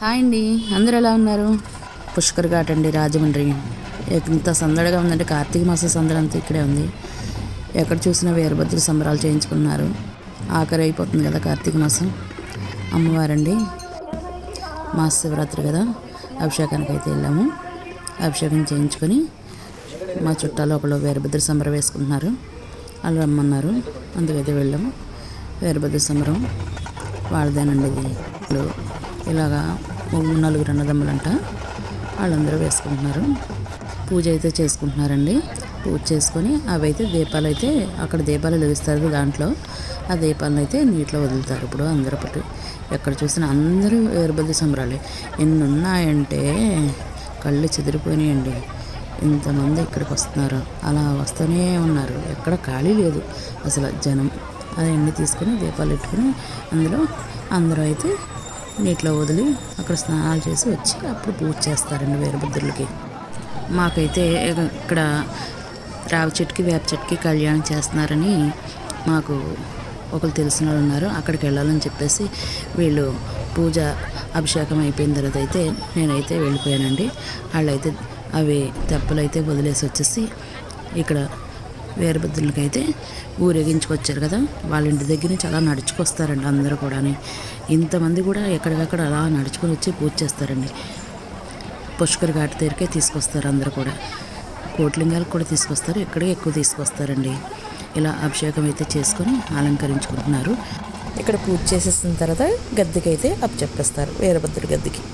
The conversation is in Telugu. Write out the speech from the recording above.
హాయ్ అండి, అందరూ ఎలా ఉన్నారు? పుష్కర్ ఘాట్ అండి, రాజమండ్రి. ఎంత సందడిగా ఉందంటే కార్తీక మాస సందడి అంతా ఇక్కడే ఉంది. ఎక్కడ చూసినా వీరభద్ర సంబరాలు చేయించుకున్నారు. ఆఖరి అయిపోతుంది కదా కార్తీక మాసం. అమ్మవారండి, మాస శివరాత్రి కదా, అభిషేకానికి అయితే వెళ్ళాము. అభిషేకం చేయించుకొని మా చుట్టాలు ఒకళ్ళు వీరభద్ర సంబరం వేసుకుంటున్నారు. వాళ్ళు రమ్మన్నారు, అందుకైతే వెళ్ళాము. వీరభద్ర సంబరం వాళ్ళదేనండి ఇది. ఇప్పుడు ఇలాగా నలుగురు అన్నదమ్ములంట, వాళ్ళందరూ వేసుకుంటున్నారు. పూజ అయితే చేసుకుంటున్నారండి. పూజ చేసుకొని అవి అయితే దీపాలు అయితే అక్కడ దీపాలు వెలిగిస్తారు. దాంట్లో ఆ దీపాలను అయితే నీటిలో వదులుతారు. ఇప్పుడు అందరూ పట్టు ఎక్కడ చూసినా అందరూ వీరభద్ర సంబరాలే. ఎన్ని ఉన్నాయంటే కళ్ళు చెదిరిపోయినాయండి. ఇంతమంది ఇక్కడికి వస్తున్నారు, అలా వస్తూనే ఉన్నారు. ఎక్కడ ఖాళీ లేదు అసలు జనం. అవన్నీ తీసుకుని దీపాలు పెట్టుకుని అందులో అందరూ అయితే నీటిలో వదిలి అక్కడ స్నానాలు చేసి వచ్చి అప్పుడు పూజ చేస్తారండి వీరభద్రులకి. మాకైతే ఇక్కడ రావి చెట్టుకి వేప చెట్టుకి కళ్యాణం చేస్తున్నారని మాకు ఒకరు తెలిసిన వాళ్ళు ఉన్నారు. అక్కడికి వెళ్ళాలని చెప్పేసి వీళ్ళు పూజ అభిషేకం అయిపోయిన తర్వాత అయితే నేనైతే వెళ్ళిపోయానండి. వాళ్ళైతే అవి తెప్పలు అయితే వదిలేసి వచ్చేసి ఇక్కడ వీరభద్రులకి అయితే ఊరేగించుకొచ్చారు కదా, వాళ్ళ ఇంటి దగ్గర నుంచి అలా నడుచుకొస్తారండి అందరూ కూడా. ఇంతమంది కూడా ఎక్కడికక్కడ అలా నడుచుకొని వచ్చి పూజ చేస్తారండి. పుష్కర్ ఘాట్ దగ్గరికే తీసుకొస్తారు అందరూ కూడా. కోట్లింగాలకు కూడా తీసుకొస్తారు, ఇక్కడే ఎక్కువ తీసుకొస్తారండి. ఇలా అభిషేకం అయితే చేసుకొని అలంకరించుకుంటున్నారు. ఇక్కడ పూజ చేసేసిన తర్వాత గద్దెకి అయితే అప్పచెప్పేస్తారు, వీరభద్రుడి గద్దెకి.